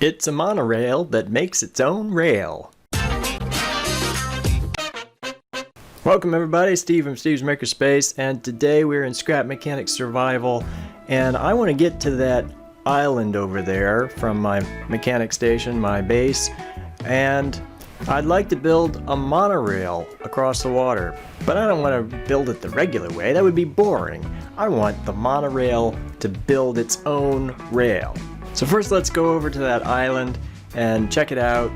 It's a monorail that makes its own rail. Welcome everybody, Steve from Steve's Makerspace, and today we're in Scrap Mechanics Survival, and I want to get to that island over there from my mechanic station, my base, and I'd like to build a monorail across the water. But I don't want to build it the regular way, that would be boring. I want the monorail to build its own rail. So first let's go over to that island and check it out.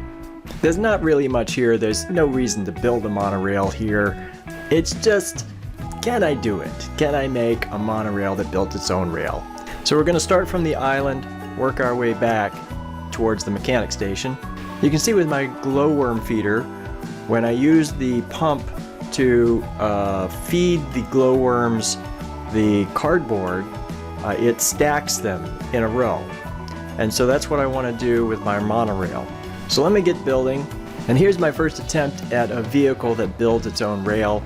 There's not really much here, there's no reason to build a monorail here. It's just, can I do it? Can I make a monorail that built its own rail? So we're going to start from the island, work our way back towards the mechanic station. You can see with my glowworm feeder, when I use the pump to feed the glowworms the cardboard, it stacks them in a row. And so that's what I want to do with my monorail. So let me get building, and here's my first attempt at a vehicle that builds its own rail,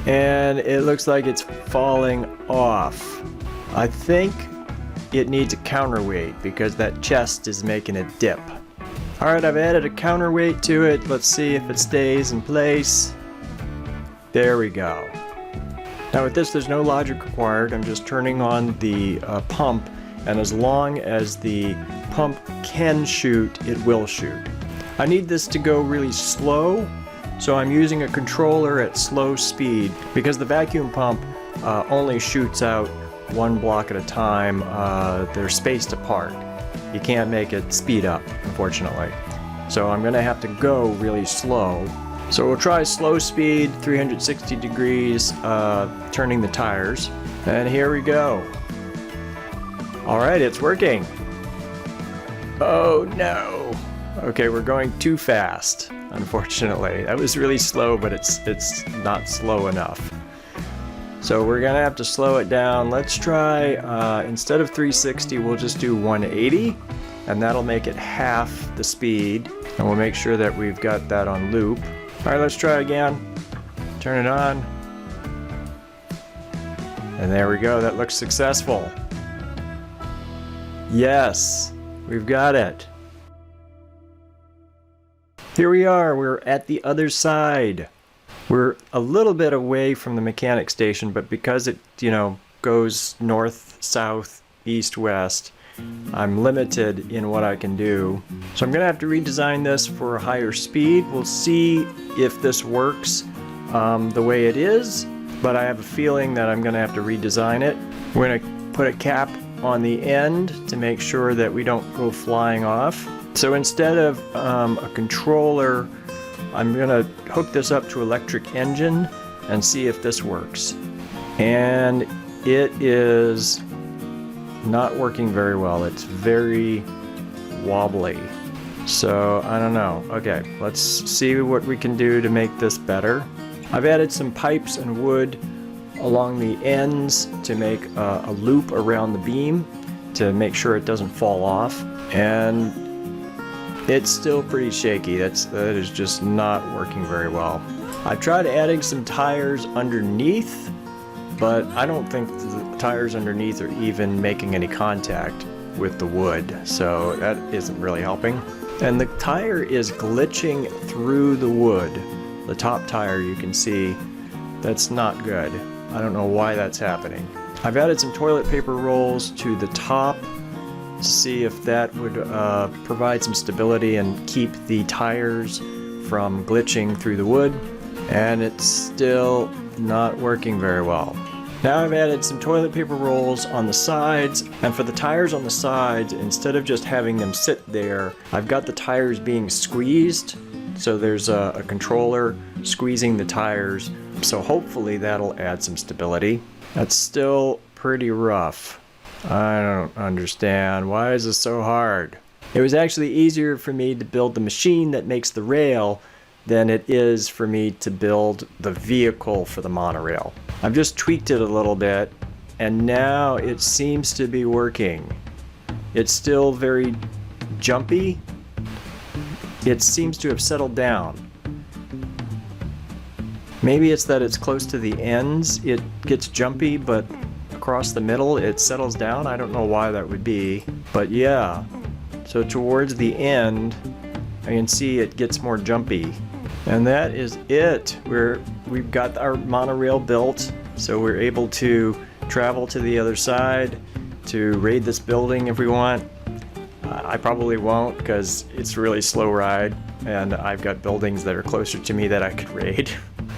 and it looks like it's falling off. I think it needs a counterweight because that chest is making a dip. Alright, I've added a counterweight to it. Let's see if it stays in place. There we go. Now with this, there's no logic required. I'm just turning on the pump, and as long as the pump can shoot, it will shoot. I need this to go really slow, so I'm using a controller at slow speed because the vacuum pump only shoots out one block at a time. They're spaced apart. You can't make it speed up, unfortunately. So I'm gonna have to go really slow. So we'll try slow speed, 360 degrees, turning the tires. And here we go. Alright, it's working. Oh no. Okay, we're going too fast, unfortunately. That was really slow, but it's not slow enough. So we're gonna have to slow it down. Let's try, instead of 360, we'll just do 180, and that'll make it half the speed. And we'll make sure that we've got that on loop. Alright, let's try again. Turn it on. And there we go, that looks successful. Yes, we've got it. Here we are, we're at the other side. We're a little bit away from the mechanic station, but because it, goes north, south, east, west, I'm limited in what I can do. So I'm gonna have to redesign this for a higher speed. We'll see if this works the way it is, but I have a feeling that I'm gonna have to redesign it. We're gonna put a cap on the end to make sure that we don't go flying off. So instead of a controller, I'm gonna hook this up to electric engine and see if this works. And it is not working very well. It's very wobbly. So I don't know. Okay, let's see what we can do to make this better. I've added some pipes and wood along the ends to make a loop around the beam to make sure it doesn't fall off, and it's still pretty shaky. That is just not working very well. I've tried adding some tires underneath, but I don't think the tires underneath are even making any contact with the wood, so that isn't really helping. And the tire is glitching through the wood. The top tire, you can see, that's not good. I don't know why that's happening. I've added some toilet paper rolls to the top to see if that would provide some stability and keep the tires from glitching through the wood, and it's still not working very well. Now I've added some toilet paper rolls on the sides, and for the tires on the sides, instead of just having them sit there, I've got the tires being squeezed, so there's a controller squeezing the tires. So hopefully that'll add some stability. That's still pretty rough. I don't understand. Why is this so hard? It was actually easier for me to build the machine that makes the rail than it is for me to build the vehicle for the monorail. I've just tweaked it a little bit, and now it seems to be working. It's still very jumpy. It seems to have settled down. Maybe it's that it's close to the ends, it gets jumpy, but across the middle it settles down. I don't know why that would be, but yeah, so towards the end I can see it gets more jumpy. And that is it. We've got our monorail built, so we're able to travel to the other side to raid this building if we want. I probably won't because it's a really slow ride and I've got buildings that are closer to me that I could raid.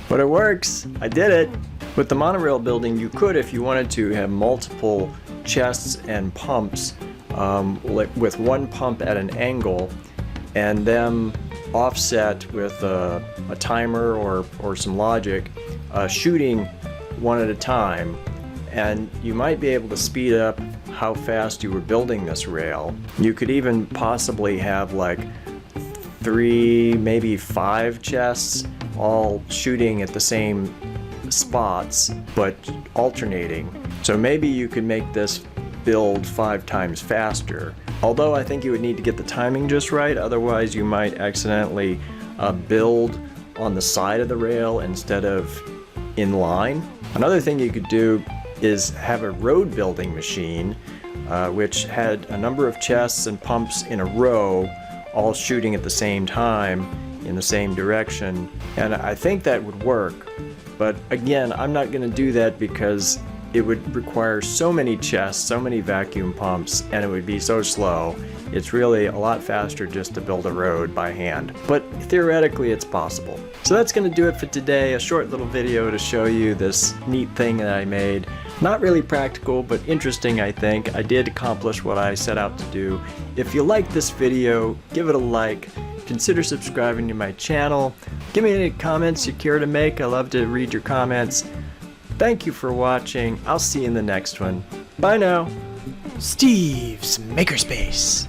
But it works! I did it! With the monorail building, you could, if you wanted to, have multiple chests and pumps, with one pump at an angle and them offset with a timer or some logic, shooting one at a time, and you might be able to speed up how fast you were building this rail. You could even possibly have like 3, maybe 5 chests all shooting at the same spots but alternating. So maybe you could make this build 5 times faster. Although I think you would need to get the timing just right, otherwise you might accidentally build on the side of the rail instead of in line. Another thing you could do is have a road building machine which had a number of chests and pumps in a row all shooting at the same time in the same direction, and I think that would work. But again, I'm not going to do that because it would require so many chests, so many vacuum pumps, and it would be so slow. It's really a lot faster just to build a road by hand. But theoretically, it's possible. So that's going to do it for today. A short little video to show you this neat thing that I made. Not really practical, but interesting, I think. I did accomplish what I set out to do. If you like this video, give it a like. Consider subscribing to my channel. Give me any comments you care to make. I love to read your comments. Thank you for watching. I'll see you in the next one. Bye now. Steve's Makerspace.